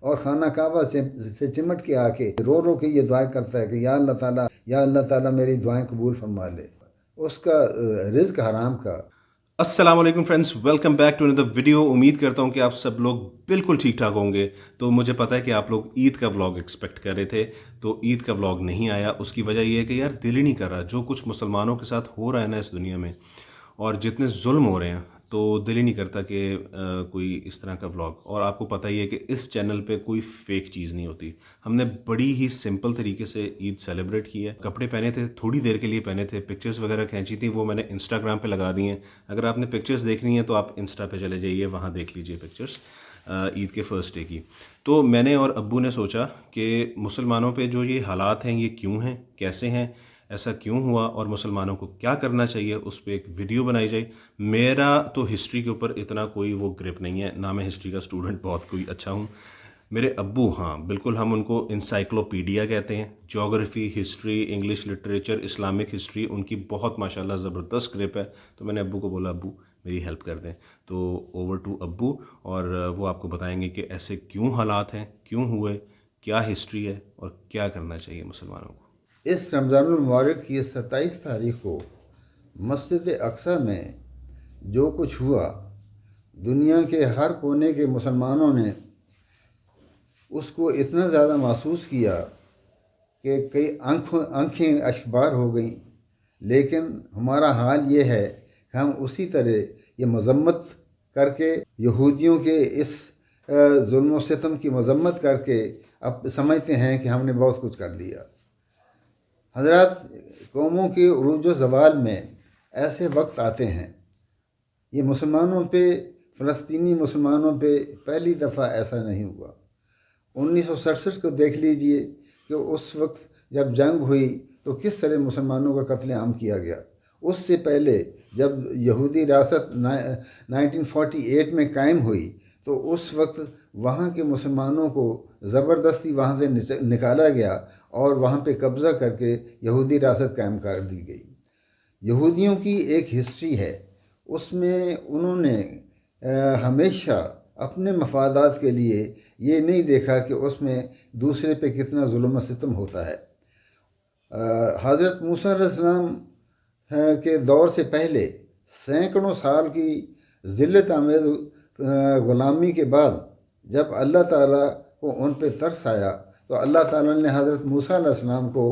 اور خانہ کعبہ سے چمٹ کے آ کے رو رو کے یہ دعا کرتا ہے کہ یا اللہ تعالیٰ میری دعائیں قبول فرما لے. اس کا رزق حرام کا. السلام علیکم فرینڈس، ویلکم بیک ٹو اندر ویڈیو. امید کرتا ہوں کہ آپ سب لوگ بالکل ٹھیک ٹھاک ہوں گے. تو مجھے پتا ہے کہ آپ لوگ عید کا ولاگ ایکسپیکٹ کر رہے تھے، تو عید کا ولاگ نہیں آیا. اس کی وجہ یہ ہے کہ یار دل ہی نہیں کر رہا. جو کچھ مسلمانوں کے ساتھ ہو رہا ہے نا اس دنیا میں، اور جتنے ظلم ہو رہے ہیں، تو دل ہی نہیں کرتا کہ کوئی اس طرح کا ولاگ. اور آپ کو پتہ ہی ہے کہ اس چینل پہ کوئی فیک چیز نہیں ہوتی. ہم نے بڑی ہی سمپل طریقے سے عید سیلیبریٹ کی ہے. کپڑے پہنے تھے، تھوڑی دیر کے لیے پہنے تھے، پکچرز وغیرہ کھینچی تھی، وہ میں نے انسٹاگرام پہ لگا دی ہیں. اگر آپ نے پکچرز دیکھنی ہیں تو آپ انسٹا پہ چلے جائیے، وہاں دیکھ لیجئے پکچرز عید کے فرسٹ ڈے کی. تو میں نے اور ابو نے سوچا کہ مسلمانوں پہ جو یہ حالات ہیں یہ کیوں ہیں، کیسے ہیں، ایسا کیوں ہوا، اور مسلمانوں کو کیا کرنا چاہیے، اس پہ ایک ویڈیو بنائی جائے. میرا تو ہسٹری کے اوپر اتنا کوئی وہ گرپ نہیں ہے، نہ میں ہسٹری کا اسٹوڈنٹ بہت کوئی اچھا ہوں. میرے ابو ہاں بالکل، ہم ان کو انسائکلوپیڈیا کہتے ہیں. Geography, history, English literature, Islamic history ان کی بہت ماشاءاللہ زبردست گرپ ہے. تو میں نے ابو کو بولا ابو میری ہیلپ کر دیں. تو اوور ٹو ابو، اور وہ آپ کو بتائیں گے کہ ایسے کیوں حالات ہیں، کیوں ہوئے، کیا ہسٹری ہے، اور کیا کرنا چاہیے مسلمانوں کو. اس رمضان المبارک کی 27 تاریخ کو مسجد اقصی میں جو کچھ ہوا، دنیا کے ہر کونے کے مسلمانوں نے اس کو اتنا زیادہ محسوس کیا کہ کئی آنکھیں اشکبار ہو گئیں. لیکن ہمارا حال یہ ہے کہ ہم اسی طرح یہ مذمت کر کے، یہودیوں کے اس ظلم و ستم کی مذمت کر کے اب سمجھتے ہیں کہ ہم نے بہت کچھ کر لیا. حضرات، قوموں کے عروج و زوال میں ایسے وقت آتے ہیں. یہ مسلمانوں پہ، فلسطینی مسلمانوں پہ پہلی دفعہ ایسا نہیں ہوا. 1967 کو دیکھ لیجئے کہ اس وقت جب جنگ ہوئی تو کس طرح مسلمانوں کا قتل عام کیا گیا. اس سے پہلے جب یہودی ریاست 1948 میں قائم ہوئی تو اس وقت وہاں کے مسلمانوں کو زبردستی وہاں سے نکالا گیا اور وہاں پہ قبضہ کر کے یہودی ریاست قائم کر دی گئی. یہودیوں کی ایک ہسٹری ہے، اس میں انہوں نے ہمیشہ اپنے مفادات کے لیے یہ نہیں دیکھا کہ اس میں دوسرے پہ کتنا ظلم و ستم ہوتا ہے. حضرت موسیٰ علیہ السلام کے دور سے پہلے سینکڑوں سال کی ذلت آمیز غلامی کے بعد جب اللہ تعالیٰ کو ان پہ ترس آیا تو اللہ تعالیٰ نے حضرت موسیٰ علیہ السلام کو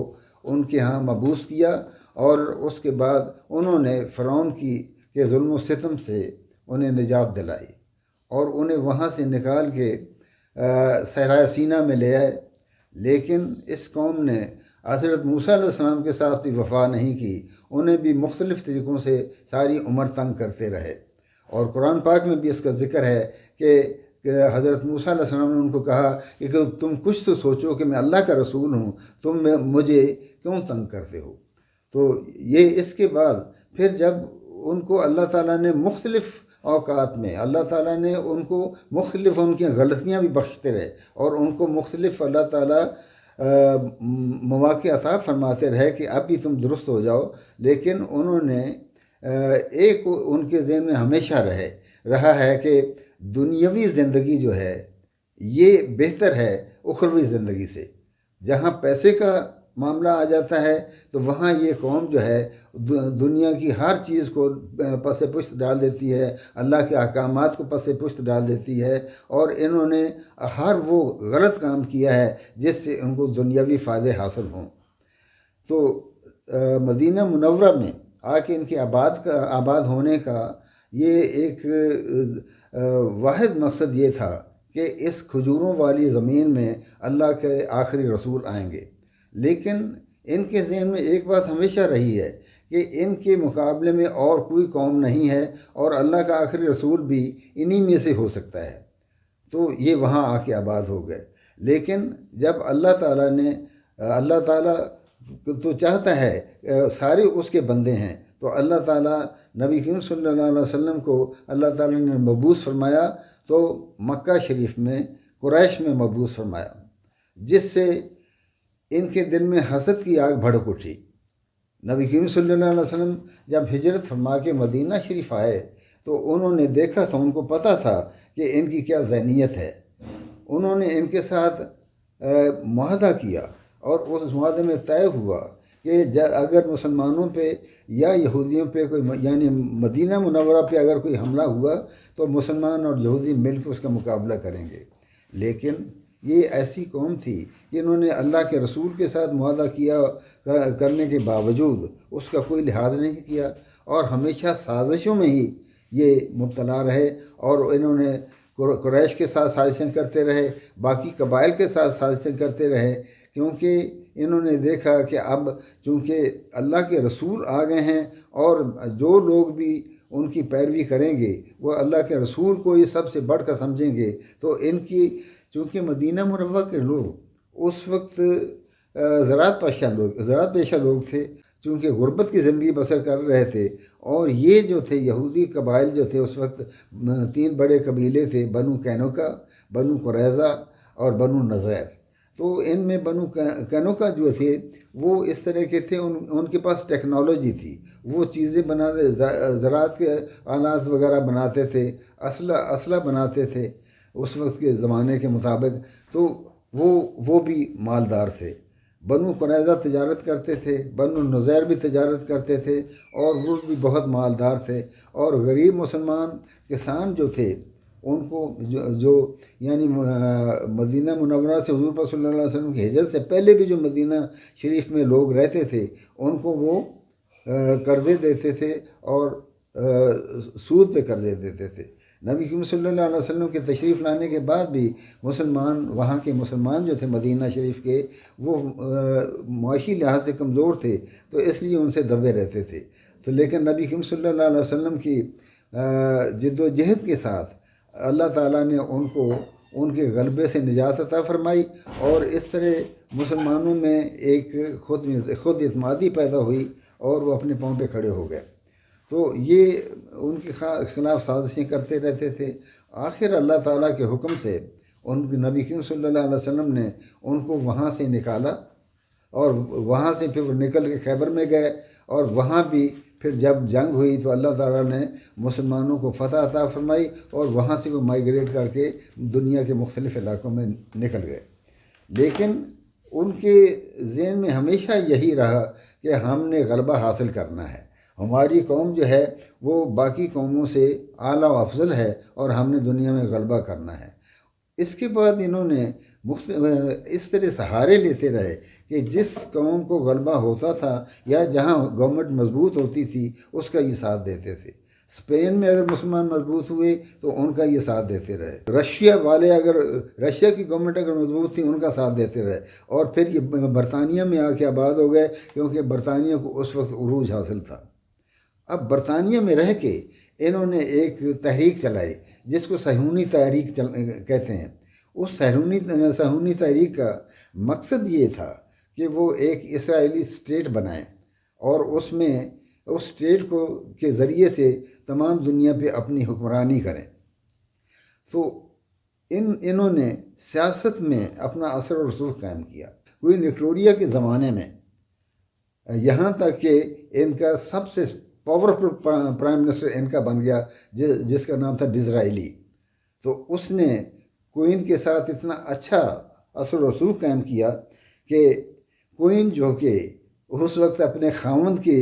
ان کے ہاں مبعوث کیا، اور اس کے بعد انہوں نے فرعون کے ظلم و ستم سے انہیں نجات دلائی اور انہیں وہاں سے نکال کے صحرائے سینا میں لے آئے. لیکن اس قوم نے حضرت موسیٰ علیہ السلام کے ساتھ بھی وفا نہیں کی، انہیں بھی مختلف طریقوں سے ساری عمر تنگ کرتے رہے. اور قرآن پاک میں بھی اس کا ذکر ہے کہ حضرت موسیٰ علیہ السلام نے ان کو کہا کہ تم کچھ تو سوچو کہ میں اللہ کا رسول ہوں، تم مجھے کیوں تنگ کرتے ہو. تو یہ اس کے بعد پھر جب ان کو اللہ تعالیٰ نے مختلف اوقات میں اللہ تعالیٰ نے ان کو مختلف ان کی غلطیاں بھی بخشتے رہے اور ان کو مختلف اللہ تعالیٰ مواقع عطا فرماتے رہے کہ اب بھی تم درست ہو جاؤ. لیکن انہوں نے ایک ان کے ذہن میں ہمیشہ رہا ہے کہ دنیاوی زندگی جو ہے یہ بہتر ہے اخروی زندگی سے. جہاں پیسے کا معاملہ آ جاتا ہے تو وہاں یہ قوم جو ہے دنیا کی ہر چیز کو پس پشت ڈال دیتی ہے، اللہ کے احکامات کو پس پشت ڈال دیتی ہے، اور انہوں نے ہر وہ غلط کام کیا ہے جس سے ان کو دنیاوی فائدے حاصل ہوں. تو مدینہ منورہ میں آ کے ان کے آباد ہونے کا یہ ایک واحد مقصد یہ تھا کہ اس کھجوروں والی زمین میں اللہ کے آخری رسول آئیں گے. لیکن ان کے ذہن میں ایک بات ہمیشہ رہی ہے کہ ان کے مقابلے میں اور کوئی قوم نہیں ہے اور اللہ کا آخری رسول بھی انہی میں سے ہو سکتا ہے. تو یہ وہاں آ کے آباد ہو گئے. لیکن جب اللہ تعالیٰ تو چاہتا ہے سارے اس کے بندے ہیں، تو اللہ تعالیٰ نبی کریم صلی اللہ علیہ وسلم کو اللہ تعالیٰ نے مبعوث فرمایا تو مکہ شریف میں قریش میں مبعوث فرمایا، جس سے ان کے دل میں حسد کی آگ بھڑک اٹھی. نبی کریم صلی اللہ علیہ وسلم جب ہجرت فرما کے مدینہ شریف آئے تو انہوں نے دیکھا تھا، ان کو پتہ تھا کہ ان کی کیا ذہنیت ہے. انہوں نے ان کے ساتھ معاہدہ کیا اور اس معاہدے میں طے ہوا کہ اگر مسلمانوں پہ یا یہودیوں پہ کوئی یعنی مدینہ منورہ پہ اگر کوئی حملہ ہوا تو مسلمان اور یہودی مل کے اس کا مقابلہ کریں گے. لیکن یہ ایسی قوم تھی کہ انہوں نے اللہ کے رسول کے ساتھ معاہدہ کیا کرنے کے باوجود اس کا کوئی لحاظ نہیں کیا اور ہمیشہ سازشوں میں ہی یہ مبتلا رہے اور انہوں نے قریش کے ساتھ سازشیں کرتے رہے, باقی قبائل کے ساتھ سازشیں کرتے رہے, کیونکہ انہوں نے دیکھا کہ اب چونکہ اللہ کے رسول آ گئے ہیں اور جو لوگ بھی ان کی پیروی کریں گے وہ اللہ کے رسول کو یہ سب سے بڑھ کر سمجھیں گے. تو ان کی چونکہ مدینہ منورہ کے لوگ اس وقت زراعت پیشہ لوگ تھے, چونکہ غربت کی زندگی بسر کر رہے تھے, اور یہ جو تھے یہودی قبائل جو تھے اس وقت 3 بڑے قبیلے تھے, بنو قینوقا, بنو قریظہ اور بنو نذیر. تو ان میں بنو قینوقا جو تھے وہ اس طرح کے تھے, ان کے پاس ٹیکنالوجی تھی, وہ چیزیں بناتے, زراعت کے آلات وغیرہ بناتے تھے, اسلحہ بناتے تھے اس وقت کے زمانے کے مطابق, تو وہ بھی مالدار تھے. بنو قریظہ تجارت کرتے تھے, بنو نذیر بھی تجارت کرتے تھے اور وہ بھی بہت مالدار تھے. اور غریب مسلمان کسان جو تھے ان کو جو یعنی مدینہ منورہ سے حضور صلی اللہ علیہ وسلم کی ہجرت سے پہلے بھی جو مدینہ شریف میں لوگ رہتے تھے ان کو وہ قرضے دیتے تھے اور سود پہ قرضے دیتے تھے. نبی کریم صلی اللہ علیہ وسلم کے تشریف لانے کے بعد بھی وہاں کے مسلمان جو تھے مدینہ شریف کے, وہ معاشی لحاظ سے کمزور تھے, تو اس لیے ان سے دبے رہتے تھے. تو لیکن نبی کریم صلی اللہ علیہ وسلم کی جد و جہد کے ساتھ اللہ تعالیٰ نے ان کو ان کے غلبے سے نجات عطا فرمائی, اور اس طرح مسلمانوں میں ایک خود اعتمادی پیدا ہوئی اور وہ اپنے پاؤں پہ کھڑے ہو گئے. تو یہ ان کے خلاف سازشیں کرتے رہتے تھے. آخر اللہ تعالیٰ کے حکم سے نبی کریم صلی اللہ علیہ وسلم نے ان کو وہاں سے نکالا, اور وہاں سے پھر وہ نکل کے خیبر میں گئے, اور وہاں بھی پھر جب جنگ ہوئی تو اللہ تعالیٰ نے مسلمانوں کو فتح عطا فرمائی, اور وہاں سے وہ مائیگریٹ کر کے دنیا کے مختلف علاقوں میں نکل گئے. لیکن ان کے ذہن میں ہمیشہ یہی رہا کہ ہم نے غلبہ حاصل کرنا ہے, ہماری قوم جو ہے وہ باقی قوموں سے اعلیٰ و افضل ہے اور ہم نے دنیا میں غلبہ کرنا ہے. اس کے بعد انہوں نے اس طرح سہارے لیتے رہے کہ جس قوم کو غلبہ ہوتا تھا یا جہاں گورنمنٹ مضبوط ہوتی تھی اس کا یہ ساتھ دیتے تھے. اسپین میں اگر مسلمان مضبوط ہوئے تو ان کا یہ ساتھ دیتے رہے, رشیا کی گورنمنٹ اگر مضبوط تھی ان کا ساتھ دیتے رہے, اور پھر یہ برطانیہ میں آ کے آباد ہو گئے کیونکہ برطانیہ کو اس وقت عروج حاصل تھا. اب برطانیہ میں رہ کے انہوں نے ایک تحریک چلائی جس کو صہیونی تحریک کہتے ہیں. اس صہیونی تحریک کا مقصد یہ تھا کہ وہ ایک اسرائیلی اسٹیٹ بنائیں اور اس میں اس اسٹیٹ کے ذریعے سے تمام دنیا پہ اپنی حکمرانی کریں. تو انہوں نے سیاست میں اپنا اثر و رسوخ قائم کیا. کوئین وکٹوریہ کے زمانے میں یہاں تک کہ ان کا سب سے پاورفل پرائم منسٹر ان کا بن گیا جس کا نام تھا ڈزرائیلی. تو اس نے کوئین کے ساتھ اتنا اچھا اثر و رسوخ قائم کیا کہ کوئین جو کہ اس وقت اپنے خاوند کی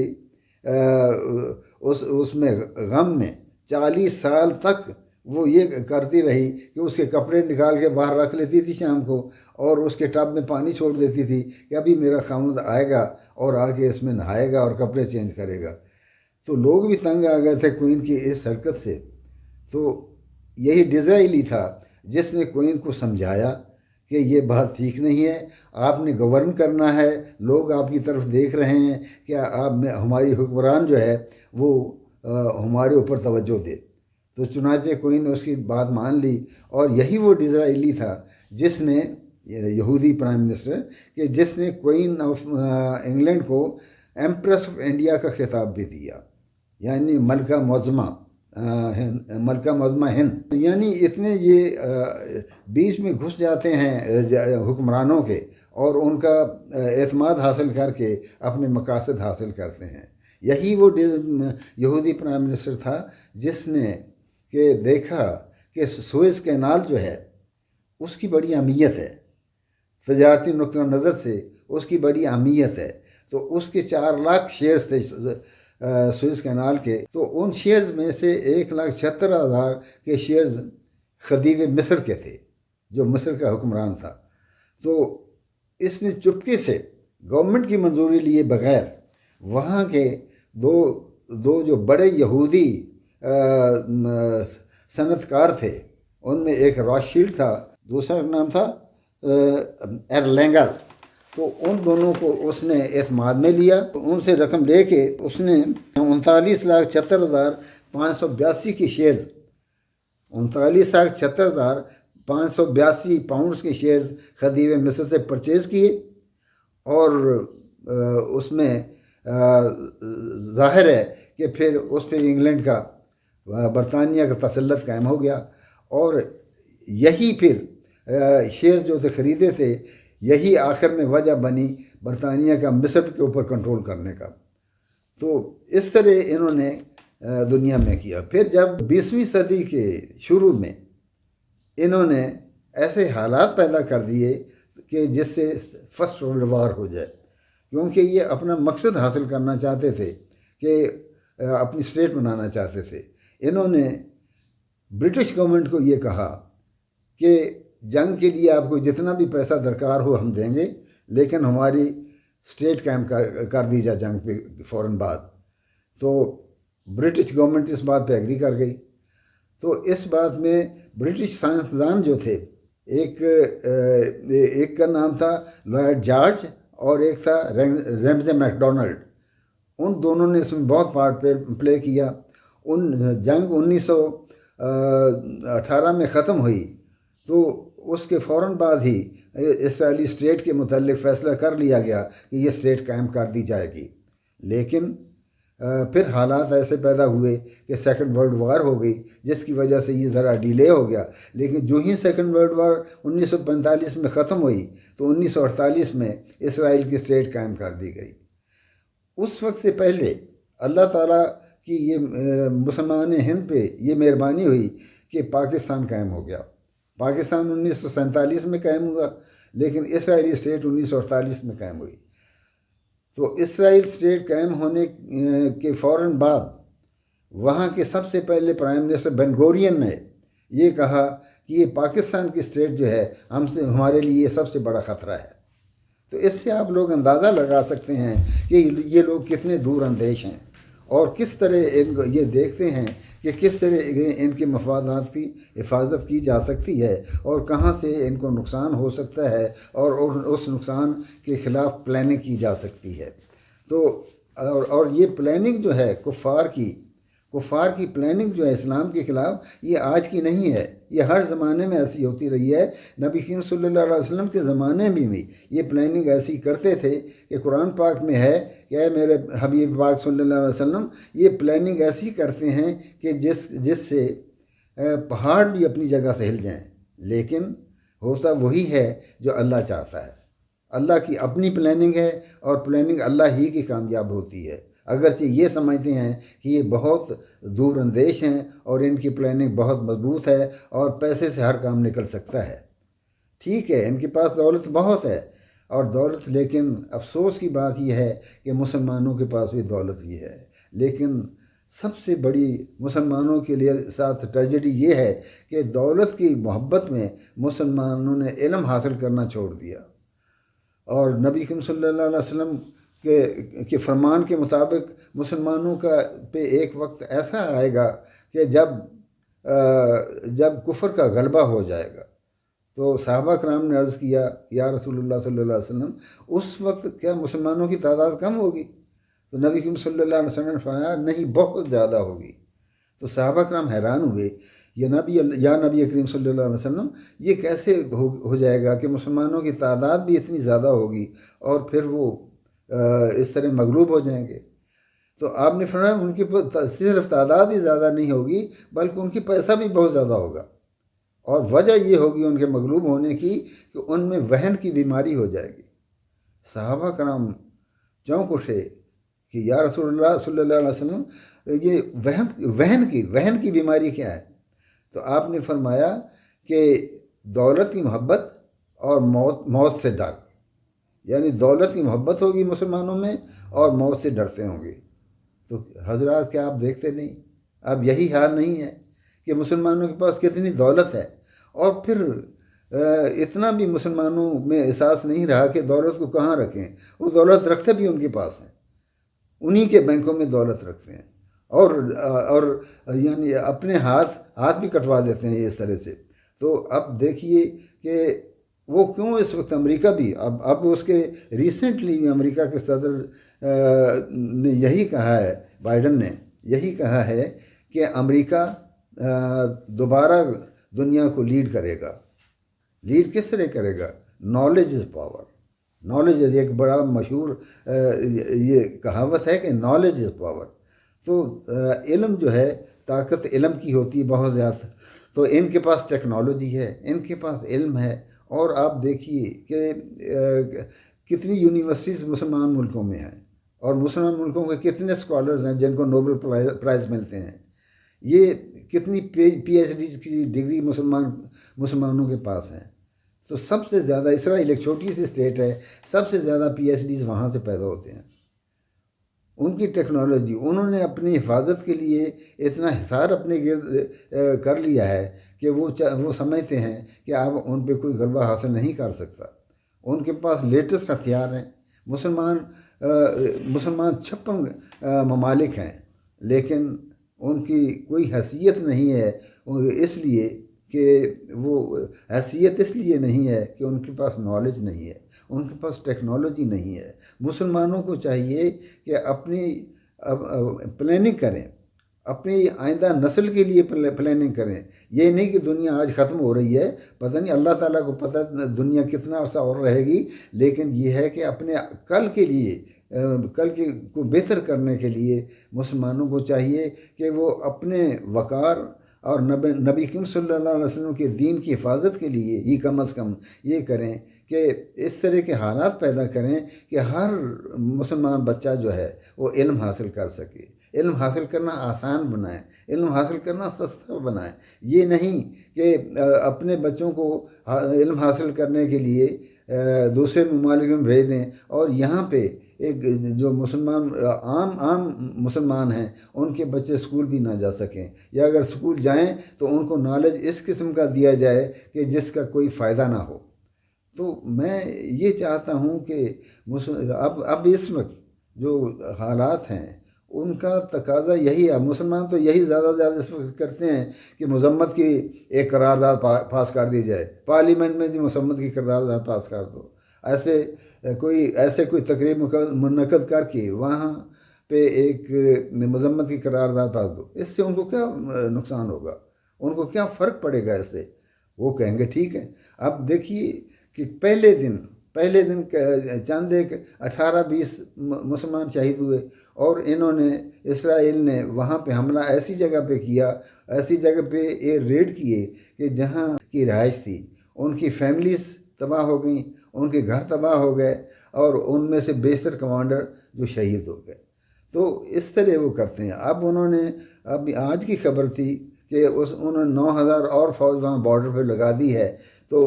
اس میں غم میں 40 سال تک وہ یہ کرتی رہی کہ اس کے کپڑے نکال کے باہر رکھ لیتی تھی شام کو, اور اس کے ٹب میں پانی چھوڑ دیتی تھی کہ ابھی میرا خاوند آئے گا اور آ کے اس میں نہائے گا اور کپڑے چینج کرے گا. تو لوگ بھی تنگ آ گئے تھے کوئین کی اس حرکت سے. تو یہی ڈزرائیلی تھا جس نے کوئین کو سمجھایا کہ یہ بات ٹھیک نہیں ہے, آپ نے گورن کرنا ہے, لوگ آپ کی طرف دیکھ رہے ہیں کہ ہماری حکمران جو ہے وہ ہمارے اوپر توجہ دے. تو چنانچہ کوئین نے اس کی بات مان لی, اور یہی وہ ڈزرائیلی تھا جس نے یہودی پرائم منسٹر کہ جس نے کوئین آف انگلینڈ کو ایمپریس آف انڈیا کا خطاب بھی دیا, یعنی ملکہ معظمہ ہند. یعنی اتنے یہ بیچ میں گھس جاتے ہیں حکمرانوں کے اور ان کا اعتماد حاصل کر کے اپنے مقاصد حاصل کرتے ہیں. یہی وہ یہودی پرائم منسٹر تھا جس نے کہ دیکھا کہ سوئز کینال جو ہے اس کی بڑی اہمیت ہے، تجارتی نقطہ نظر سے اس کی بڑی اہمیت ہے۔ تو اس کے 4 لاکھ شیئرز تھے سوئس کینال کے، تو ان شیئرز میں سے 1,76,000 کے شیئرز خدیو مصر کے تھے، جو مصر کا حکمران تھا۔ تو اس نے چپکے سے گورنمنٹ کی منظوری لیے بغیر وہاں کے دو جو بڑے یہودی صنعت کار تھے، ان میں ایک راشیلڈ تھا، دوسرا نام تھا ایرلینگر، تو ان دونوں کو اس نے اعتماد میں لیا۔ ان سے رقم لے کے اس نے 39,76,582 کی شیئرز 39,76,582 پاؤنڈز کے شیئرز خدیو مصر سے پرچیز کیے، اور اس میں ظاہر ہے کہ پھر اس پہ انگلینڈ کا، برطانیہ کا تسلط قائم ہو گیا، اور یہی پھر شیئرز جو تھے خریدے تھے، یہی آخر میں وجہ بنی برطانیہ کا مصر کے اوپر کنٹرول کرنے کا۔ تو اس طرح انہوں نے دنیا میں کیا۔ پھر جب 20ویں صدی کے شروع میں انہوں نے ایسے حالات پیدا کر دیے کہ جس سے فرسٹ ورلڈ وار ہو جائے، کیونکہ یہ اپنا مقصد حاصل کرنا چاہتے تھے کہ اپنی اسٹیٹ بنانا چاہتے تھے۔ انہوں نے برٹش گورنمنٹ کو یہ کہا کہ جنگ کے لیے آپ کو جتنا بھی پیسہ درکار ہو ہم دیں گے، لیکن ہماری اسٹیٹ قائم کر دی جائے جنگ پہ فوراً بعد۔ تو برٹش گورنمنٹ اس بات پہ ایگری کر گئی۔ تو اس بات میں برٹش سائنسدان جو تھے، ایک کا نام تھا لارڈ جارج اور ایک تھا ریمزے میک ڈونلڈ، ان دونوں نے اس میں بہت پارٹ پلے کیا۔ جنگ 1918 میں ختم ہوئی، تو اس کے فوراً بعد ہی اسرائیلی اسٹیٹ کے متعلق فیصلہ کر لیا گیا کہ یہ اسٹیٹ قائم کر دی جائے گی، لیکن پھر حالات ایسے پیدا ہوئے کہ سیکنڈ ورلڈ وار ہو گئی، جس کی وجہ سے یہ ذرا ڈیلے ہو گیا۔ لیکن جو ہی سیکنڈ ورلڈ وار 1945 میں ختم ہوئی، تو 1948 میں اسرائیل کی اسٹیٹ قائم کر دی گئی۔ اس وقت سے پہلے اللہ تعالیٰ کی یہ مسلمان ہند پہ یہ مہربانی ہوئی کہ پاکستان قائم ہو گیا۔ پاکستان 1947 میں قائم ہوا، لیکن اسرائیلی اسٹیٹ 1948 میں قائم ہوئی۔ تو اسرائیل اسٹیٹ قائم ہونے کے فوراً بعد وہاں کے سب سے پہلے پرائم منسٹر بن گورین نے یہ کہا کہ یہ پاکستان کی اسٹیٹ جو ہے ہمارے لیے یہ سب سے بڑا خطرہ ہے۔ تو اس سے آپ لوگ اندازہ لگا سکتے ہیں کہ یہ لوگ کتنے دور اندیش ہیں، اور کس طرح یہ دیکھتے ہیں کہ کس طرح ان کے مفادات کی حفاظت کی جا سکتی ہے، اور کہاں سے ان کو نقصان ہو سکتا ہے، اور اس نقصان کے خلاف پلاننگ کی جا سکتی ہے۔ تو اور یہ پلاننگ جو ہے کفار کی پلاننگ جو ہے اسلام کے خلاف، یہ آج کی نہیں ہے، یہ ہر زمانے میں ایسی ہوتی رہی ہے۔ نبی کریم صلی اللہ علیہ وسلم کے زمانے میں بھی یہ پلاننگ ایسی کرتے تھے کہ قرآن پاک میں ہے کہ اے میرے حبیب پاک صلی اللہ علیہ وسلم، یہ پلاننگ ایسی کرتے ہیں کہ جس سے پہاڑ بھی اپنی جگہ سے ہل جائیں، لیکن ہوتا وہی ہے جو اللہ چاہتا ہے۔ اللہ کی اپنی پلاننگ ہے، اور پلاننگ اللہ ہی کی کامیاب ہوتی ہے، اگرچہ یہ سمجھتے ہیں کہ یہ بہت دور اندیش ہیں اور ان کی پلاننگ بہت مضبوط ہے اور پیسے سے ہر کام نکل سکتا ہے۔ ٹھیک ہے، ان کے پاس دولت بہت ہے اور دولت، لیکن افسوس کی بات یہ ہے کہ مسلمانوں کے پاس بھی دولت ہی ہے، لیکن سب سے بڑی مسلمانوں کے لیے ساتھ ٹریجڈی یہ ہے کہ دولت کی محبت میں مسلمانوں نے علم حاصل کرنا چھوڑ دیا، اور نبی کریم صلی اللہ علیہ وسلم کے فرمان کے مطابق مسلمانوں کا پہ ایک وقت ایسا آئے گا کہ جب کفر کا غلبہ ہو جائے گا۔ تو صحابہ کرام نے عرض کیا یا رسول اللہ صلی اللہ علیہ وسلم، اس وقت کیا مسلمانوں کی تعداد کم ہوگی؟ تو نبی کریم صلی اللہ علیہ وسلم نے فرمایا نہیں، بہت زیادہ ہوگی۔ تو صحابہ کرام حیران ہوئے، یا نبی کریم صلی اللہ علیہ وسلم، یہ کیسے ہو جائے گا کہ مسلمانوں کی تعداد بھی اتنی زیادہ ہوگی اور پھر وہ اس طرح مغلوب ہو جائیں گے؟ تو آپ نے فرمایا ان کی صرف تعداد ہی زیادہ نہیں ہوگی، بلکہ ان کی پیسہ بھی بہت زیادہ ہوگا، اور وجہ یہ ہوگی ان کے مغلوب ہونے کی کہ ان میں وہن کی بیماری ہو جائے گی۔ صحابہ کرام چونک اٹھے کہ یا رسول اللہ صلی اللہ علیہ وسلم، یہ وہن کی بیماری کیا ہے؟ تو آپ نے فرمایا کہ دولت کی محبت اور موت سے ڈر، یعنی دولت کی محبت ہوگی مسلمانوں میں اور موت سے ڈرتے ہوں گے۔ تو حضرات کیا آپ دیکھتے نہیں، اب یہی حال نہیں ہے کہ مسلمانوں کے پاس کتنی دولت ہے، اور پھر اتنا بھی مسلمانوں میں احساس نہیں رہا کہ دولت کو کہاں رکھیں۔ وہ دولت رکھتے بھی ان کے پاس ہیں، انہی کے بینکوں میں دولت رکھتے ہیں، اور یعنی اپنے ہاتھ بھی کٹوا دیتے ہیں اس طرح سے۔ تو اب دیکھیے کہ وہ کیوں اس وقت امریکہ بھی اب اس کے ریسنٹلی امریکہ کے صدر نے یہی کہا ہے، بائیڈن نے یہی کہا ہے کہ امریکہ دوبارہ دنیا کو لیڈ کرے گا۔ لیڈ کس طرح کرے گا؟ Knowledge is power. Knowledge is ایک بڑا مشہور یہ کہاوت ہے کہ نالج از پاور۔ تو علم جو ہے، طاقت علم کی ہوتی ہے بہت زیادہ، تو ان کے پاس ٹیکنالوجی ہے، ان کے پاس علم ہے، اور آپ دیکھیے کہ کتنی یونیورسٹیز مسلمان ملکوں میں ہیں، اور مسلمان ملکوں کے کتنے اسکالرز ہیں جن کو نوبل پرائز ملتے ہیں۔ یہ کتنی پی ایچ ڈیز کی ڈگری مسلمانوں کے پاس ہیں۔ تو سب سے زیادہ اسرائیل ایک چھوٹی سی اسٹیٹ ہے، سب سے زیادہ پی ایچ ڈیز وہاں سے پیدا ہوتے ہیں۔ ان کی ٹیکنالوجی، انہوں نے اپنی حفاظت کے لیے اتنا حصار اپنے گرد کر لیا ہے کہ وہ سمجھتے ہیں کہ اب ان پہ کوئی غلبہ حاصل نہیں کر سکتا۔ ان کے پاس لیٹسٹ ہتھیار ہیں۔ مسلمان 56 ممالک ہیں، لیکن ان کی کوئی حیثیت نہیں ہے، اس لیے کہ وہ حیثیت اس لیے نہیں ہے کہ ان کے پاس نالج نہیں ہے، ان کے پاس ٹیکنالوجی نہیں ہے۔ مسلمانوں کو چاہیے کہ اپنی پلاننگ کریں، اپنی آئندہ نسل کے لیے پلاننگ کریں۔ یہ نہیں کہ دنیا آج ختم ہو رہی ہے، پتہ نہیں اللہ تعالیٰ کو پتہ دنیا کتنا عرصہ اور رہے گی، لیکن یہ ہے کہ اپنے کل کے لیے، کل کو بہتر کرنے کے لیے مسلمانوں کو چاہیے کہ وہ اپنے وقار اور نبی کریم صلی اللہ علیہ وسلم کے دین کی حفاظت کے لیے ہی کم از کم یہ کریں کہ اس طرح کے حالات پیدا کریں کہ ہر مسلمان بچہ جو ہے وہ علم حاصل کر سکے۔ علم حاصل کرنا آسان بنائیں، علم حاصل کرنا سستا بنائیں۔ یہ نہیں کہ اپنے بچوں کو علم حاصل کرنے کے لیے دوسرے ممالک میں بھیج دیں، اور یہاں پہ ایک جو مسلمان عام مسلمان ہیں ان کے بچے اسکول بھی نہ جا سکیں، یا اگر اسکول جائیں تو ان کو نالج اس قسم کا دیا جائے کہ جس کا کوئی فائدہ نہ ہو۔ تو میں یہ چاہتا ہوں کہ اب اس وقت جو حالات ہیں ان کا تقاضا یہی ہے۔ مسلمان تو یہی زیادہ سے زیادہ اس وقت کرتے ہیں کہ مذمت کی ایک قرارداد پاس کر دی جائے، پارلیمنٹ میں جو مذمت کی قرارداد پاس کر دو، ایسے کوئی تقریب منعقد کر کے وہاں پہ ایک مذمت کی قرارداد پاس دو۔ اس سے ان کو کیا نقصان ہوگا؟ ان کو کیا فرق پڑے گا اس سے؟ وہ کہیں گے ٹھیک ہے۔ اب دیکھیے کہ پہلے دن چند 18-20 مسلمان شہید ہوئے، اور انہوں نے اسرائیل نے وہاں پہ حملہ ایسی جگہ پہ کیا، ایسی جگہ پہ ریڈ کیے کہ جہاں کی رہائش تھی، ان کی فیملیز تباہ ہو گئیں، ان کے گھر تباہ ہو گئے، اور ان میں سے بیشتر کمانڈر جو شہید ہو گئے۔ تو اس طرح وہ کرتے ہیں۔ اب آج کی خبر تھی کہ انہوں نے 9000 اور فوج وہاں بارڈر پہ لگا دی ہے۔ تو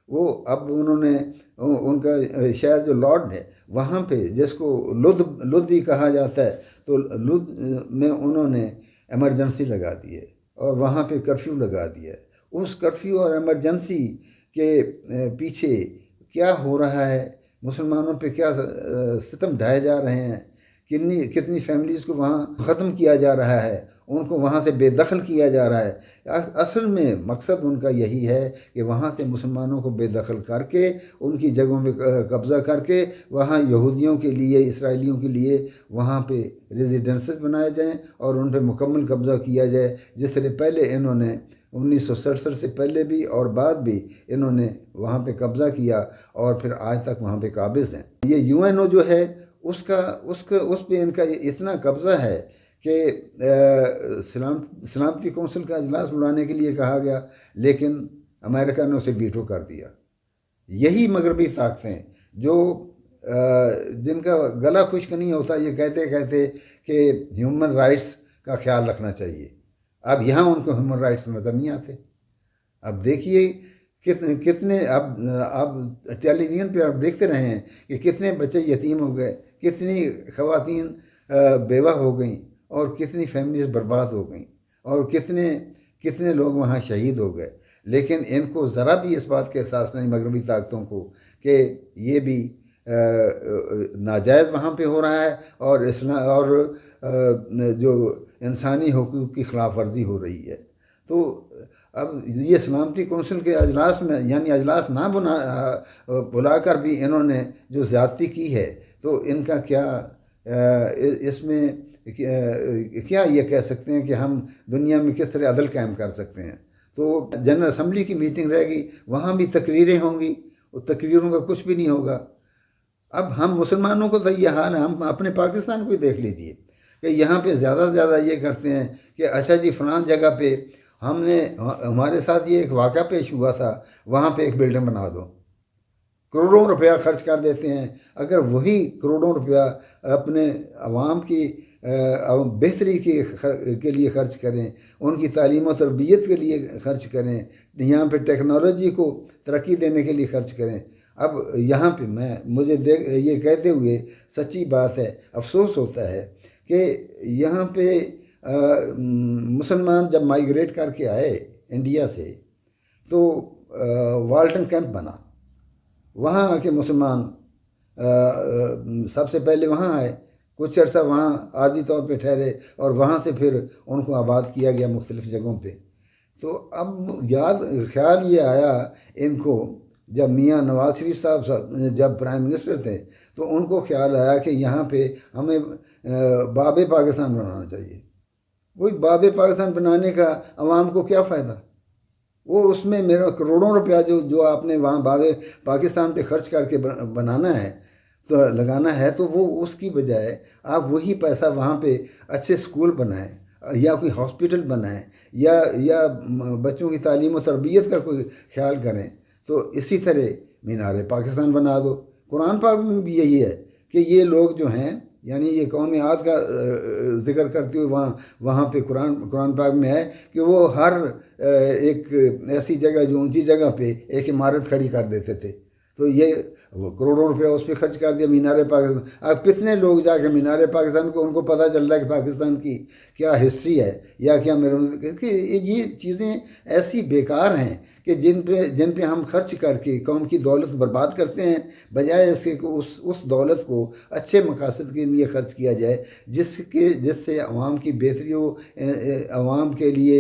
وہ اب انہوں نے ان کا شہر جو لارڈ ہے وہاں پہ، جس کو لد بھی کہا جاتا ہے، تو لد میں انہوں نے ایمرجنسی لگا دی ہے، اور وہاں پہ کرفیو لگا دیا ہے۔ اس کرفیو اور ایمرجنسی کے پیچھے کیا ہو رہا ہے، مسلمانوں پہ کیا ستم ڈھائے جا رہے ہیں، کتنی فیملیز کو وہاں ختم کیا جا رہا ہے، ان کو وہاں سے بے دخل کیا جا رہا ہے۔ اصل میں مقصد ان کا یہی ہے کہ وہاں سے مسلمانوں کو بے دخل کر کے ان کی جگہوں پہ قبضہ کر کے وہاں یہودیوں کے لیے، اسرائیلیوں کے لیے وہاں پہ ریزیڈنسز بنائے جائیں اور ان پہ مکمل قبضہ کیا جائے، جس طرح پہلے انہوں نے 1967 سے پہلے بھی اور بعد بھی انہوں نے وہاں پہ قبضہ کیا، اور پھر آج تک وہاں پہ قابض ہیں۔ یہ UNO جو ہے اس پہ ان کا اتنا قبضہ ہے کہ سلامتی کونسل کا اجلاس بلانے کے لیے کہا گیا، لیکن امریکہ نے اسے ویٹو کر دیا۔ یہی مغربی طاقتیں جو جن کا گلا خشک نہیں ہوتا یہ کہتے کہتے کہ ہیومن رائٹس کا خیال رکھنا چاہیے، اب یہاں ان کو ہیومن رائٹس نظر نہیں آتے۔ اب دیکھیے کتنے اب ٹیلی ویژن پہ آپ دیکھتے رہے ہیں کہ کتنے بچے یتیم ہو گئے، کتنی خواتین بیوہ ہو گئیں، اور کتنی فیملیز برباد ہو گئیں، اور کتنے لوگ وہاں شہید ہو گئے. لیکن ان کو ذرا بھی اس بات کا احساس نہیں، مغربی طاقتوں کو، کہ یہ بھی ناجائز وہاں پہ ہو رہا ہے، اور جو انسانی حقوق کی خلاف ورزی ہو رہی ہے. تو اب یہ سلامتی کونسل کے اجلاس میں، یعنی اجلاس نہ بلا کر بھی انہوں نے جو زیادتی کی ہے، تو ان کا کیا اس میں کیا یہ کہہ سکتے ہیں کہ ہم دنیا میں کس طرح عدل قائم کر سکتے ہیں. تو جنرل اسمبلی کی میٹنگ رہ گئی، وہاں بھی تقریریں ہوں گی، اور تقریروں کا کچھ بھی نہیں ہوگا. اب ہم مسلمانوں کو تو یہ حال ہے، ہم اپنے پاکستان کو ہی دیکھ لیجئے کہ یہاں پہ زیادہ سے زیادہ یہ کرتے ہیں کہ اچھا جی فلاں جگہ پہ ہمارے ساتھ یہ ایک واقعہ پیش ہوا تھا، وہاں پہ ایک بلڈنگ بنا دو، کروڑوں روپیہ خرچ کر دیتے ہیں. اگر وہی کروڑوں روپیہ اپنے عوام کی بہتری کے لیے خرچ کریں، ان کی تعلیم و تربیت کے لیے خرچ کریں، یہاں پہ ٹیکنالوجی کو ترقی دینے کے لیے خرچ کریں. اب یہاں پہ مجھے یہ کہتے ہوئے سچی بات ہے، افسوس ہوتا ہے کہ یہاں پہ مسلمان جب مائیگریٹ کر کے آئے انڈیا سے، تو والٹن کیمپ بنا، وہاں آ کے مسلمان سب سے پہلے وہاں آئے، کچھ عرصہ وہاں عارضی طور پہ ٹھہرے، اور وہاں سے پھر ان کو آباد کیا گیا مختلف جگہوں پہ. تو اب خیال یہ آیا ان کو، جب میاں نواز شریف صاحب جب پرائم منسٹر تھے، تو ان کو خیال آیا کہ یہاں پہ ہمیں باب پاکستان بنانا چاہیے. وہی باب پاکستان بنانے کا عوام کو کیا فائدہ؟ وہ اس میں میرا کروڑوں روپیہ جو آپ نے وہاں باب پاکستان پہ خرچ کر کے بنانا ہے، تو لگانا ہے، تو وہ اس کی بجائے آپ وہی پیسہ وہاں پہ اچھے سکول بنائیں، یا کوئی ہاسپٹل بنائیں، یا بچوں کی تعلیم و تربیت کا کوئی خیال کریں. تو اسی طرح مینار پاکستان بنا دو. قرآن پاک میں بھی یہی ہے کہ یہ لوگ جو ہیں، یعنی یہ قوم عاد کا ذکر کرتے ہوئے وہاں پہ قرآن پاک میں ہے کہ وہ ہر ایک ایسی جگہ جو اونچی جگہ پہ ایک عمارت کھڑی کر دیتے تھے. تو یہ وہ کروڑوں روپیہ اس پہ خرچ کر دیا مینار پاکستان. اب کتنے لوگ جا کے مینار پاکستان کو ان کو پتہ چل رہا ہے کہ پاکستان کی کیا ہسٹری ہے، یا کیا کہ یہ چیزیں ایسی بیکار ہیں کہ جن پہ ہم خرچ کر کے قوم کی دولت برباد کرتے ہیں، بجائے اس کے اس دولت کو اچھے مقاصد کے لیے خرچ کیا جائے، جس سے عوام کی بہتری ہو، عوام کے لیے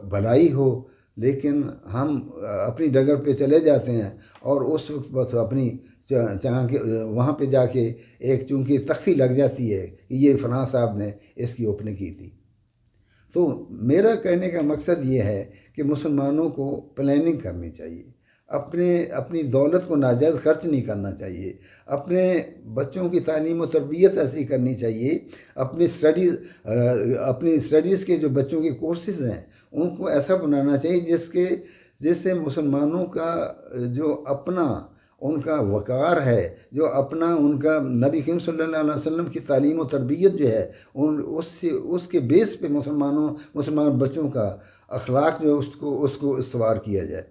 بھلائی ہو. لیکن ہم اپنی ڈگر پہ چلے جاتے ہیں، اور اس وقت بس اپنی وہاں پہ جا کے ایک چونکہ تختی لگ جاتی ہے کہ یہ فلاں صاحب نے اس کی اوپننگ کی تھی. تو میرا کہنے کا مقصد یہ ہے کہ مسلمانوں کو پلاننگ کرنی چاہیے، اپنی دولت کو ناجائز خرچ نہیں کرنا چاہیے، اپنے بچوں کی تعلیم و تربیت ایسی کرنی چاہیے، اپنی اسٹڈیز کے جو بچوں کے کورسز ہیں ان کو ایسا بنانا چاہیے جس سے مسلمانوں کا جو اپنا ان کا وقار ہے، جو اپنا ان کا نبی کریم صلی اللہ علیہ وسلم کی تعلیم و تربیت جو ہے، اس کے بیس پہ مسلمان بچوں کا اخلاق جو اس کو استوار کیا جائے.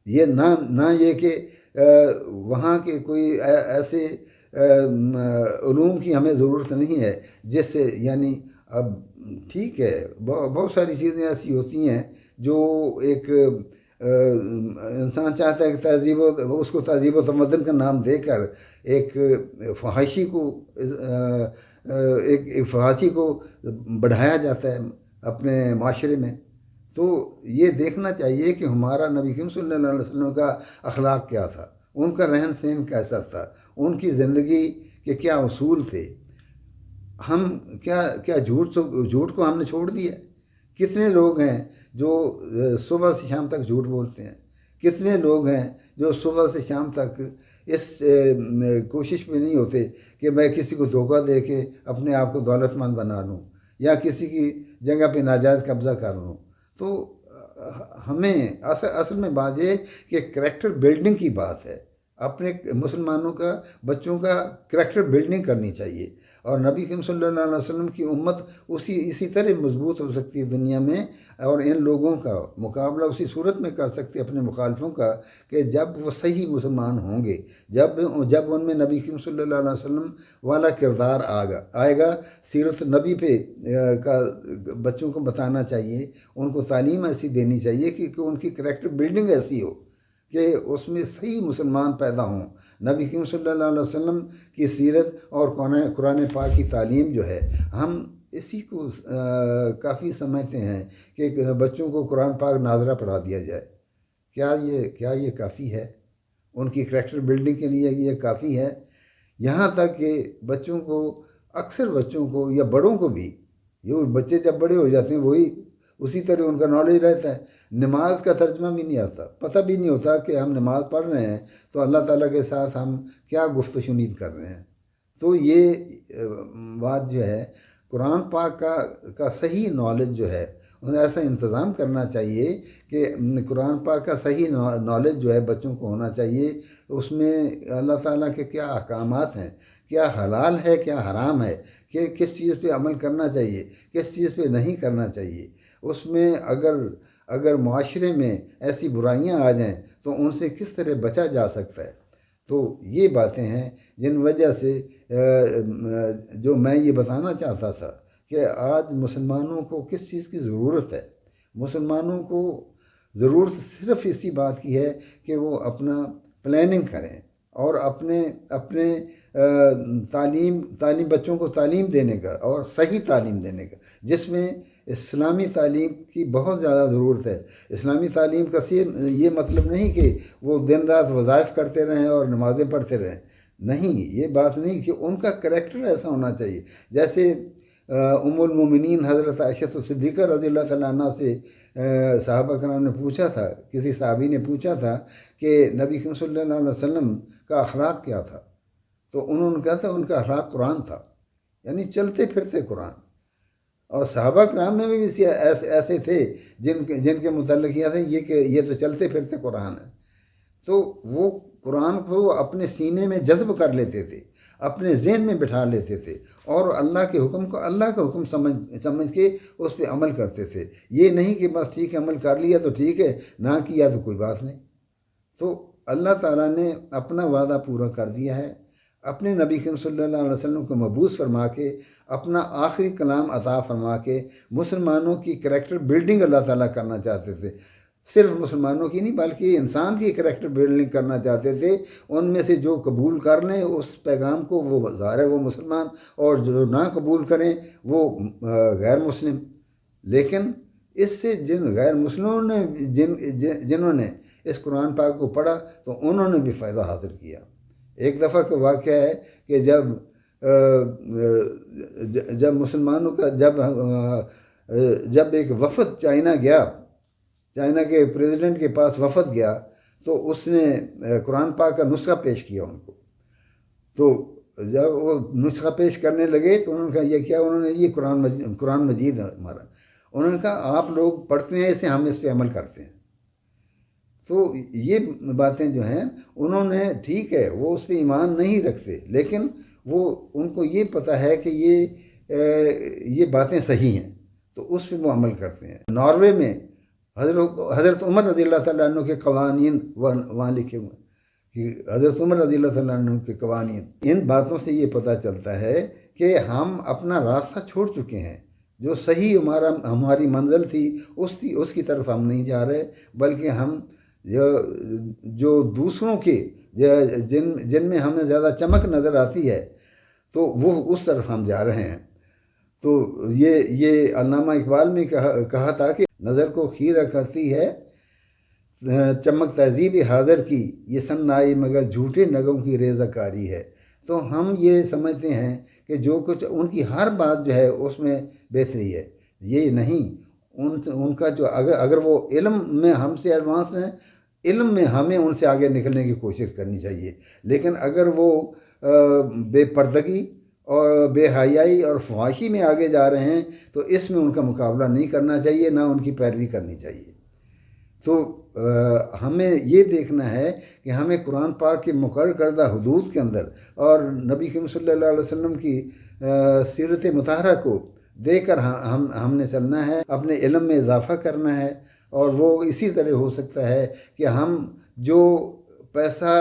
یہ نہ یہ کہ وہاں کے کوئی ایسے علوم کی ہمیں ضرورت نہیں ہے جس سے، یعنی اب ٹھیک ہے بہت ساری چیزیں ایسی ہوتی ہیں جو ایک انسان چاہتا ہے کہ اس کو تہذیب و تمدن کا نام دے کر ایک فحاشی کو بڑھایا جاتا ہے اپنے معاشرے میں. تو یہ دیکھنا چاہیے کہ ہمارا نبی کریم صلی اللہ علیہ وسلم کا اخلاق کیا تھا، ان کا رہن سہن کیسا تھا، ان کی زندگی کے کیا اصول تھے. ہم کیا جھوٹ کو ہم نے چھوڑ دیا؟ کتنے لوگ ہیں جو صبح سے شام تک جھوٹ بولتے ہیں، کتنے لوگ ہیں جو صبح سے شام تک اس کوشش پہ نہیں ہوتے کہ میں کسی کو دھوکہ دے کے اپنے آپ کو دولت مند بنا لوں، یا کسی کی جگہ پہ ناجائز قبضہ کر لوں. تو ہمیں اصل میں بات یہ کہ کریکٹر بلڈنگ کی بات ہے. اپنے مسلمانوں کا بچوں کا کریکٹر بلڈنگ کرنی چاہیے، اور نبی کریم صلی اللہ علیہ وسلم کی امت اسی طرح مضبوط ہو سکتی ہے دنیا میں، اور ان لوگوں کا مقابلہ اسی صورت میں کر سکتی ہے اپنے مخالفوں کا کہ جب وہ صحیح مسلمان ہوں گے، جب ان میں نبی کریم صلی اللہ علیہ وسلم والا کردار آئے گا، سیرت نبی پہ کا بچوں کو بتانا چاہیے، ان کو تعلیم ایسی دینی چاہیے کہ ان کی کریکٹر بلڈنگ ایسی ہو کہ اس میں صحیح مسلمان پیدا ہوں۔ نبی کریم صلی اللہ علیہ وسلم کی سیرت اور قرآن پاک کی تعلیم جو ہے، ہم اسی کو کافی سمجھتے ہیں کہ بچوں کو قرآن پاک ناظرہ پڑھا دیا جائے۔ کیا یہ کافی ہے؟ ان کی کریکٹر بلڈنگ کے لیے یہ کافی ہے؟ یہاں تک کہ اکثر بچوں کو یا بڑوں کو بھی، یہ بچے جب بڑے ہو جاتے ہیں وہی اسی طرح ان کا نالج رہتا ہے، نماز کا ترجمہ بھی نہیں آتا، پتہ بھی نہیں ہوتا کہ ہم نماز پڑھ رہے ہیں تو اللہ تعالیٰ کے ساتھ ہم کیا گفت و شنید کر رہے ہیں۔ تو یہ بات جو ہے قرآن پاک کا صحیح نالج جو ہے، انہیں ایسا انتظام کرنا چاہیے کہ قرآن پاک کا صحیح نالج جو ہے بچوں کو ہونا چاہیے، اس میں اللہ تعالیٰ کے کیا احکامات ہیں، کیا حلال ہے کیا حرام ہے، کہ کس چیز پہ عمل کرنا چاہیے کس چیز پہ نہیں کرنا چاہیے، اس میں اگر معاشرے میں ایسی برائیاں آ جائیں تو ان سے کس طرح بچا جا سکتا ہے۔ تو یہ باتیں ہیں جن وجہ سے جو میں یہ بتانا چاہتا تھا کہ آج مسلمانوں کو کس چیز کی ضرورت ہے۔ مسلمانوں کو ضرورت صرف اسی بات کی ہے کہ وہ اپنا پلاننگ کریں اور اپنے تعلیم بچوں کو تعلیم دینے کا اور صحیح تعلیم دینے کا، جس میں اسلامی تعلیم کی بہت زیادہ ضرورت ہے۔ اسلامی تعلیم کا یہ مطلب نہیں کہ وہ دن رات وظائف کرتے رہیں اور نمازیں پڑھتے رہیں، نہیں، یہ بات نہیں، کہ ان کا کریکٹر ایسا ہونا چاہیے۔ جیسے ام المومنین حضرت عائشہ صدیقہ رضی اللہ تعالیٰ عنہ سے صحابہ کرام نے پوچھا تھا، کسی صحابی نے پوچھا تھا کہ نبی کریم صلی اللہ علیہ وسلم کا اخلاق کیا تھا، تو انہوں نے کہا تھا ان کا اخلاق قرآن تھا، یعنی چلتے پھرتے قرآن۔ اور صحابہ کرام میں بھی ایسے تھے جن کے متعلق یہ تھے کہ یہ تو چلتے پھرتے قرآن ہے، تو وہ قرآن کو اپنے سینے میں جذب کر لیتے تھے، اپنے ذہن میں بٹھا لیتے تھے، اور اللہ کے حکم کو اللہ کا حکم سمجھ کے اس پہ عمل کرتے تھے۔ یہ نہیں کہ بس ٹھیک ہے عمل کر لیا تو ٹھیک ہے، نہ کیا تو کوئی بات نہیں۔ تو اللہ تعالیٰ نے اپنا وعدہ پورا کر دیا ہے، اپنے نبی کریم صلی اللہ علیہ وسلم کو مبعوث فرما کے، اپنا آخری کلام عطا فرما کے مسلمانوں کی کریکٹر بلڈنگ اللہ تعالیٰ کرنا چاہتے تھے۔ صرف مسلمانوں کی نہیں بلکہ انسان کی کریکٹر بلڈنگ کرنا چاہتے تھے۔ ان میں سے جو قبول کر لیں اس پیغام کو وہ ظاہر ہے وہ مسلمان، اور جو نہ قبول کریں وہ غیر مسلم۔ لیکن اس سے جن غیر مسلموں نے جنہوں نے اس قرآن پاک کو پڑھا تو انہوں نے بھی فائدہ حاصل کیا۔ ایک دفعہ کا واقعہ ہے کہ جب مسلمانوں کا جب ایک وفد چائنا کے پریزیڈنٹ کے پاس وفد گیا تو اس نے قرآن پاک کا نسخہ پیش کیا ان کو۔ تو جب وہ نسخہ پیش کرنے لگے تو انہوں نے کہا یہ کیا؟ انہوں نے یہ قرآن مجید ہے ہمارا۔ انہوں نے کہا آپ لوگ پڑھتے ہیں اسے، ہم اس پہ عمل کرتے ہیں۔ تو یہ باتیں جو ہیں انہوں نے، ٹھیک ہے وہ اس پہ ایمان نہیں رکھتے، لیکن ان کو یہ پتہ ہے کہ یہ باتیں صحیح ہیں تو اس پہ وہ عمل کرتے ہیں۔ ناروے میں حضرت عمر رضی اللہ تعالیٰ عنہ کے قوانین وہاں لکھے ہوئے ہیں کہ حضرت عمر رضی اللہ تعالیٰ عنہ کے قوانین۔ ان باتوں سے یہ پتہ چلتا ہے کہ ہم اپنا راستہ چھوڑ چکے ہیں، جو صحیح ہماری منزل تھی اس کی طرف ہم نہیں جا رہے، بلکہ ہم جو دوسروں کے جن میں ہمیں زیادہ چمک نظر آتی ہے تو وہ اس طرف ہم جا رہے ہیں۔ تو یہ علامہ اقبال نے کہا تھا کہ نظر کو خیرہ کرتی ہے چمک تہذیب حاضر کی، یہ صنائی مگر جھوٹے نگوں کی ریزہ کاری ہے۔ تو ہم یہ سمجھتے ہیں کہ جو کچھ ان کی ہر بات جو ہے اس میں بہتری ہے، یہ نہیں ان کا جو اگر وہ علم میں ہم سے ایڈوانس ہیں، علم میں ہمیں ان سے آگے نکلنے کی کوشش کرنی چاہیے، لیکن اگر وہ بے پردگی اور بے حیائی اور فحاشی میں آگے جا رہے ہیں تو اس میں ان کا مقابلہ نہیں کرنا چاہیے، نہ ان کی پیروی کرنی چاہیے۔ تو ہمیں یہ دیکھنا ہے کہ ہمیں قرآن پاک کے مقرر کردہ حدود کے اندر اور نبی کریم صلی اللہ علیہ وسلم کی سیرت مطہرہ کو دیکھ کر ہم نے چلنا ہے، اپنے علم میں اضافہ کرنا ہے، اور وہ اسی طرح ہو سکتا ہے کہ ہم جو پیسہ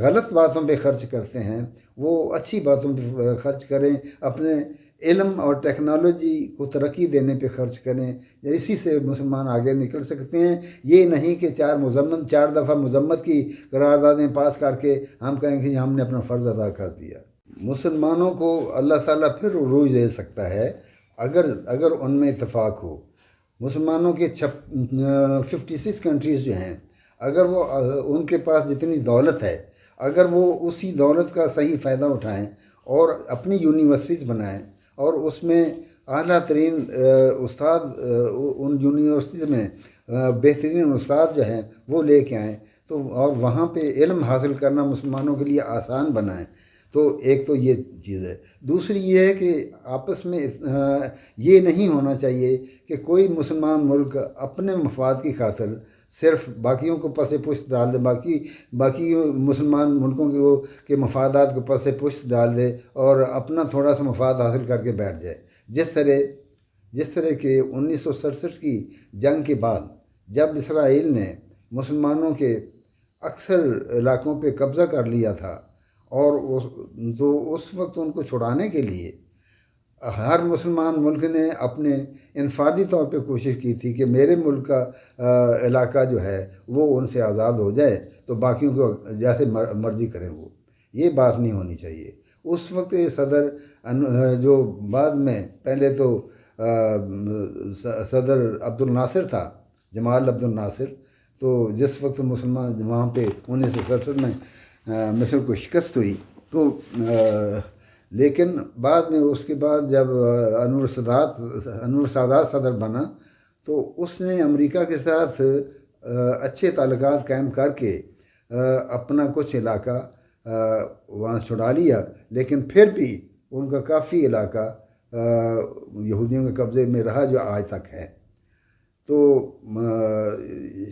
غلط باتوں پہ خرچ کرتے ہیں وہ اچھی باتوں پہ خرچ کریں، اپنے علم اور ٹیکنالوجی کو ترقی دینے پہ خرچ کریں، اسی سے مسلمان آگے نکل سکتے ہیں۔ یہ نہیں کہ چار دفعہ مذمت کی قراردادیں پاس کر کے ہم کہیں کہ ہم نے اپنا فرض ادا کر دیا۔ مسلمانوں کو اللہ تعالیٰ پھر عروج دے سکتا ہے اگر ان میں اتفاق ہو۔ مسلمانوں کے 56 کنٹریز جو ہیں، اگر وہ ان کے پاس جتنی دولت ہے، اگر وہ اسی دولت کا صحیح فائدہ اٹھائیں اور اپنی یونیورسٹیز بنائیں اور اس میں اعلیٰ ترین استاد ان یونیورسٹیز میں بہترین استاد جو ہیں وہ لے کے آئیں تو اور وہاں پہ علم حاصل کرنا مسلمانوں کے لیے آسان بنائیں، تو ایک تو یہ چیز ہے۔ دوسری یہ ہے کہ آپس میں یہ نہیں ہونا چاہیے کہ کوئی مسلمان ملک اپنے مفاد کی خاطر صرف باقیوں کو پس پشت ڈال دے، باقی مسلمان ملکوں کے مفادات کو پس پشت ڈال دے اور اپنا تھوڑا سا مفاد حاصل کر کے بیٹھ جائے۔ جس طرح کہ 1967 کی جنگ کے بعد جب اسرائیل نے مسلمانوں کے اکثر علاقوں پہ قبضہ کر لیا تھا، اور اس وقت ان کو چھڑانے کے لیے ہر مسلمان ملک نے اپنے انفرادی طور پہ کوشش کی تھی کہ میرے ملک کا علاقہ جو ہے وہ ان سے آزاد ہو جائے تو باقیوں کو جیسے مرضی کریں۔ وہ یہ بات نہیں ہونی چاہیے۔ اس وقت صدر جو بعد میں پہلے تو صدر عبد الناصر تھا، جمال عبد الناصر، تو جس وقت مسلمان وہاں پہ 1967 میں مصر کو شکست ہوئی، تو لیکن بعد میں اس کے بعد جب انور سادات صدر بنا تو اس نے امریکہ کے ساتھ اچھے تعلقات قائم کر کے اپنا کچھ علاقہ وہاں چھڑا لیا، لیکن پھر بھی ان کا کافی علاقہ یہودیوں کے قبضے میں رہا جو آج تک ہے۔ تو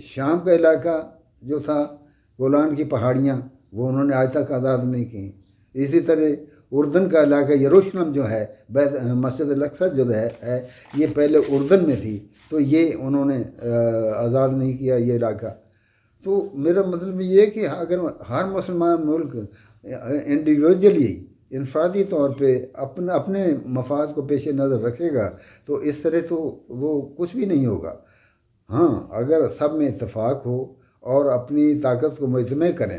شام کا علاقہ جو تھا، گولان کی پہاڑیاں، وہ انہوں نے آج تک آزاد نہیں کی۔ اسی طرح اردن کا علاقہ یروشلم جو ہے، مسجد الاقصی جو ہے یہ پہلے اردن میں تھی، تو یہ انہوں نے آزاد نہیں کیا یہ علاقہ۔ تو میرا مطلب یہ ہے کہ اگر ہر مسلمان ملک انڈیویجولی انفرادی طور پہ اپنے مفاد کو پیش نظر رکھے گا تو اس طرح تو وہ کچھ بھی نہیں ہوگا۔ ہاں، اگر سب میں اتفاق ہو اور اپنی طاقت کو مجتمع کریں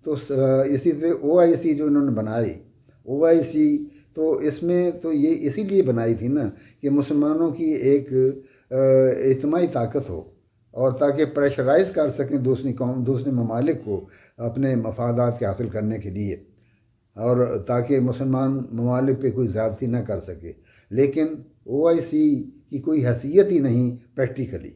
تو اسی طرح OIC جو انہوں نے بنائی، OIC تو اس میں تو یہ اسی لیے بنائی تھی نا کہ مسلمانوں کی ایک اجتماعی طاقت ہو، اور تاکہ پریشرائز کر سکیں دوسرے ممالک کو اپنے مفادات کے حاصل کرنے کے لیے، اور تاکہ مسلمان ممالک پہ کوئی زیادتی نہ کر سکے۔ لیکن OIC کی کوئی حیثیت ہی نہیں پریکٹیکلی،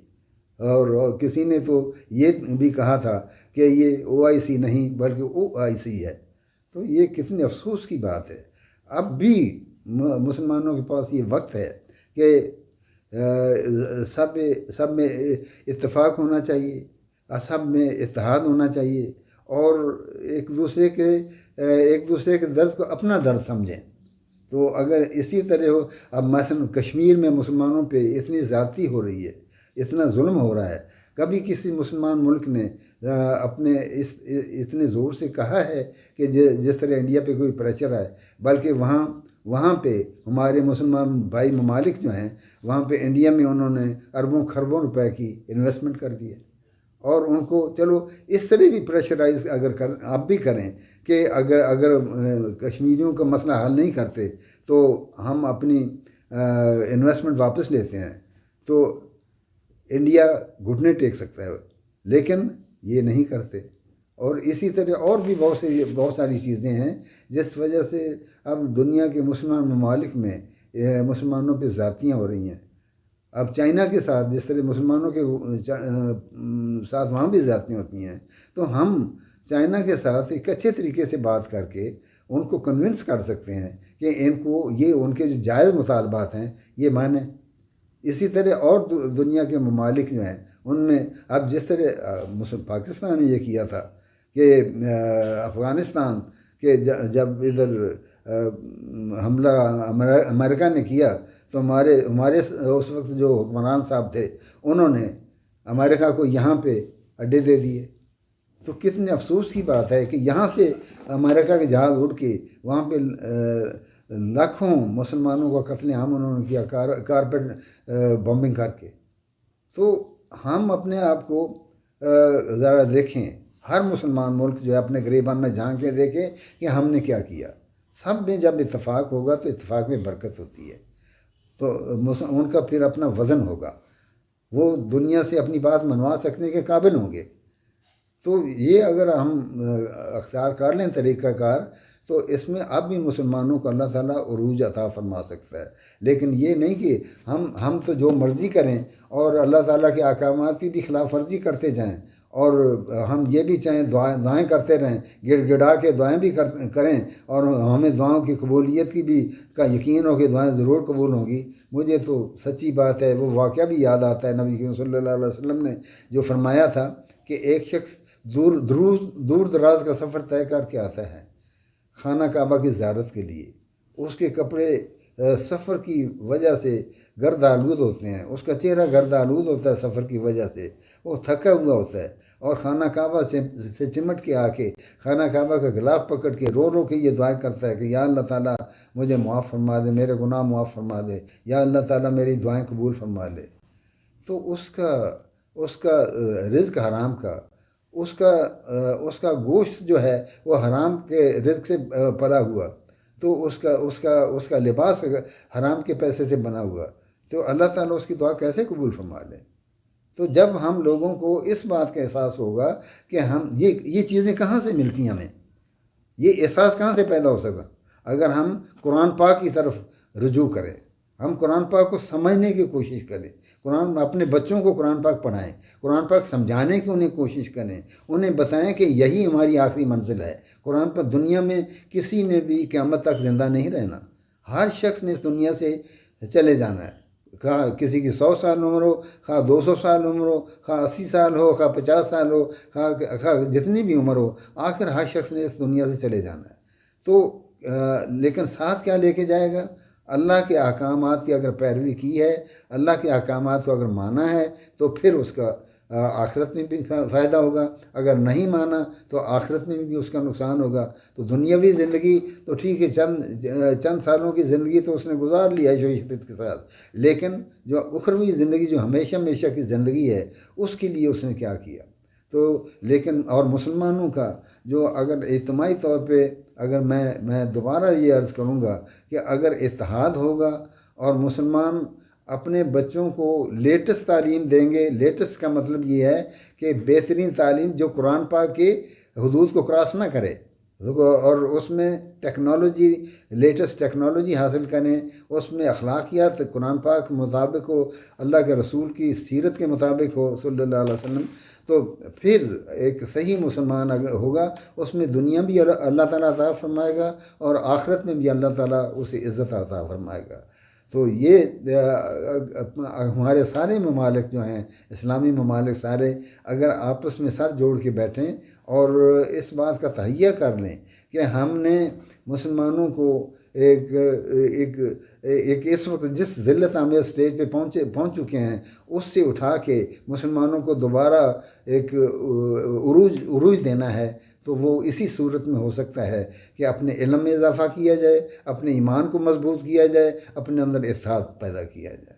اور کسی نے تو یہ بھی کہا تھا کہ یہ OIC نہیں بلکہ OIC ہے۔ تو یہ کتنے افسوس کی بات ہے۔ اب بھی مسلمانوں کے پاس یہ وقت ہے کہ سب میں اتفاق ہونا چاہیے، سب میں اتحاد ہونا چاہیے، اور ایک دوسرے کے درد کو اپنا درد سمجھیں۔ تو اگر اسی طرح ہو، اب مثلا کشمیر میں مسلمانوں پہ اتنی زیادتی ہو رہی ہے، اتنا ظلم ہو رہا ہے، کبھی کسی مسلمان ملک نے اپنے اتنے زور سے کہا ہے کہ جس طرح انڈیا پہ کوئی پریشر ہے، بلکہ وہاں پہ ہمارے مسلمان بھائی ممالک جو ہیں وہاں پہ انڈیا میں انہوں نے اربوں خربوں روپے کی انویسٹمنٹ کر دی ہے، اور ان کو چلو اس طرح بھی پریشرائز آپ بھی کریں کہ اگر کشمیریوں کا مسئلہ حل نہیں کرتے تو ہم اپنی انویسٹمنٹ واپس لیتے ہیں، تو انڈیا گھٹنے ٹیک سکتا ہے، لیکن یہ نہیں کرتے۔ اور اسی طرح اور بھی بہت ساری چیزیں ہیں جس وجہ سے اب دنیا کے مسلمان ممالک میں مسلمانوں پہ زیادتیاں ہو رہی ہیں۔ اب چائنا کے ساتھ جس طرح مسلمانوں کے ساتھ وہاں بھی زیادتیاں ہوتی ہیں، تو ہم چائنا کے ساتھ ایک اچھے طریقے سے بات کر کے ان کو کنونس کر سکتے ہیں کہ ان کے جو جائز مطالبات ہیں یہ مانیں۔ اسی طرح اور دنیا کے ممالک جو ہیں ان میں اب جس طرح پاکستان نے یہ کیا تھا کہ افغانستان کے جب ادھر حملہ امریکہ نے کیا تو ہمارے اس وقت جو حکمران صاحب تھے انہوں نے امریکہ کو یہاں پہ اڈے دے دیے. تو کتنے افسوس کی بات ہے کہ یہاں سے امریکہ کے جہاز اڑ کے وہاں پہ لاکھوں مسلمانوں کا قتل عام انہوں نے کیا کارپیٹ بمبنگ کر کے. تو ہم اپنے آپ کو ذرا دیکھیں، ہر مسلمان ملک جو ہے اپنے گریبان میں جھانک کے دیکھیں کہ ہم نے کیا کیا. سب میں جب اتفاق ہوگا تو اتفاق میں برکت ہوتی ہے، تو ان کا پھر اپنا وزن ہوگا، وہ دنیا سے اپنی بات منوا سکنے کے قابل ہوں گے. تو یہ اگر ہم اختیار کر لیں طریقہ کار تو اس میں اب بھی مسلمانوں کو اللہ تعالیٰ عروج عطا فرما سکتا ہے. لیکن یہ نہیں کہ ہم تو جو مرضی کریں اور اللہ تعالیٰ کے احکامات کی بھی خلاف ورزی کرتے جائیں، اور ہم یہ بھی چاہیں دعائیں کرتے رہیں، گڑ گڑا کے دعائیں بھی کریں، اور ہمیں دعاؤں کی قبولیت کی بھی کا یقین ہو کہ دعائیں ضرور قبول ہوں گی. مجھے تو سچی بات ہے وہ واقعہ بھی یاد آتا ہے نبی کریم صلی اللہ علیہ وسلم نے جو فرمایا تھا کہ ایک شخص دور دراز کا سفر طے کر کے آتا ہے خانہ کعبہ کی زیارت کے لیے. اس کے کپڑے سفر کی وجہ سے گرد آلود ہوتے ہیں، اس کا چہرہ گرد آلود ہوتا ہے سفر کی وجہ سے، وہ تھکا ہوا ہوتا ہے، اور خانہ کعبہ سے چمٹ کے آ کے خانہ کعبہ کا غلاف پکڑ کے رو رو کے یہ دعائیں کرتا ہے کہ یا اللہ تعالیٰ مجھے معاف فرما دے، میرے گناہ معاف فرما دے، یا اللہ تعالیٰ میری دعائیں قبول فرما لے. تو اس کا رزق حرام کا، اس کا گوشت جو ہے وہ حرام کے رزق سے پلا ہوا، تو اس کا لباس حرام کے پیسے سے بنا ہوا، تو اللہ تعالیٰ اس کی دعا کیسے قبول فرما لے. تو جب ہم لوگوں کو اس بات کا احساس ہوگا کہ ہم یہ چیزیں کہاں سے ملتی ہیں، ہمیں یہ احساس کہاں سے پیدا ہو سکتا، اگر ہم قرآن پاک کی طرف رجوع کریں، ہم قرآن پاک کو سمجھنے کی کوشش کریں، اپنے بچوں کو قرآن پاک پڑھائیں، قرآن پاک سمجھانے کی انہیں کوشش کریں، انہیں بتائیں کہ یہی ہماری آخری منزل ہے. قرآن پر دنیا میں کسی نے بھی قیامت تک زندہ نہیں رہنا، ہر شخص نے اس دنیا سے چلے جانا ہے، خواہ کسی کی 100 سال عمر ہو، خواہ 200 سال عمر ہو، خواہ 80 سال ہو، خواہ 50 سال ہو، خواہ جتنی بھی عمر ہو، آخر ہر شخص نے اس دنیا سے چلے جانا ہے. تو لیکن ساتھ کیا لے کے جائے گا؟ اللہ کے احکامات کی اگر پیروی کی ہے، اللہ کے احکامات کو اگر مانا ہے تو پھر اس کا آخرت میں بھی فائدہ ہوگا، اگر نہیں مانا تو آخرت میں بھی اس کا نقصان ہوگا. تو دنیاوی زندگی تو ٹھیک ہے، چند سالوں کی زندگی تو اس نے گزار لی عیش و عشرت کے ساتھ، لیکن جو اخروی زندگی جو ہمیشہ ہمیشہ کی زندگی ہے اس کے لیے اس نے کیا کیا. تو لیکن اور مسلمانوں کا جو اگر اجتماعی طور پہ اگر میں دوبارہ یہ عرض کروں گا کہ اگر اتحاد ہوگا اور مسلمان اپنے بچوں کو لیٹسٹ تعلیم دیں گے، لیٹسٹ کا مطلب یہ ہے کہ بہترین تعلیم جو قرآن پاک کے حدود کو کراس نہ کرے، اور اس میں ٹیکنالوجی، لیٹسٹ ٹیکنالوجی حاصل کریں، اس میں اخلاقیات قرآن پاک کے مطابق ہو، اللہ کے رسول کی سیرت کے مطابق ہو صلی اللہ علیہ وسلم، تو پھر ایک صحیح مسلمان اگر ہوگا اس میں دنیا بھی اللہ تعالیٰ عطا فرمائے گا اور آخرت میں بھی اللہ تعالیٰ اسے عزت عطا فرمائے گا. تو یہ ہمارے سارے ممالک جو ہیں، اسلامی ممالک سارے، اگر آپس میں سر جوڑ کے بیٹھیں اور اس بات کا تہیہ کر لیں کہ ہم نے مسلمانوں کو ایک اس وقت جس ذلت آمیز سٹیج پہ پہنچ چکے ہیں اس سے اٹھا کے مسلمانوں کو دوبارہ ایک عروج دینا ہے، تو وہ اسی صورت میں ہو سکتا ہے کہ اپنے علم میں اضافہ کیا جائے، اپنے ایمان کو مضبوط کیا جائے، اپنے اندر اتحاد پیدا کیا جائے.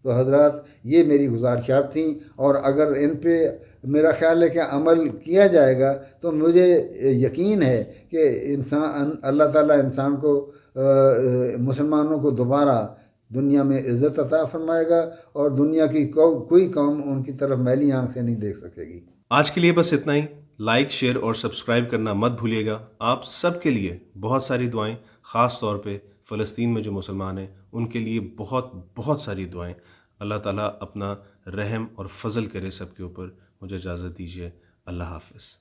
تو حضرات یہ میری گزارشات تھیں، اور اگر ان پہ میرا خیال ہے کہ عمل کیا جائے گا تو مجھے یقین ہے کہ اللہ تعالیٰ انسان کو مسلمانوں کو دوبارہ دنیا میں عزت عطا فرمائے گا، اور دنیا کی کوئی قوم ان کی طرف میلی آنکھ سے نہیں دیکھ سکے گی. آج کے لیے بس اتنا ہی. لائک، شیئر اور سبسکرائب کرنا مت بھولیے گا. آپ سب کے لیے بہت ساری دعائیں، خاص طور پہ فلسطین میں جو مسلمان ہیں ان کے لیے بہت بہت ساری دعائیں. اللہ تعالیٰ اپنا رحم اور فضل کرے سب کے اوپر. مجھے اجازت دیجیے. اللہ حافظ.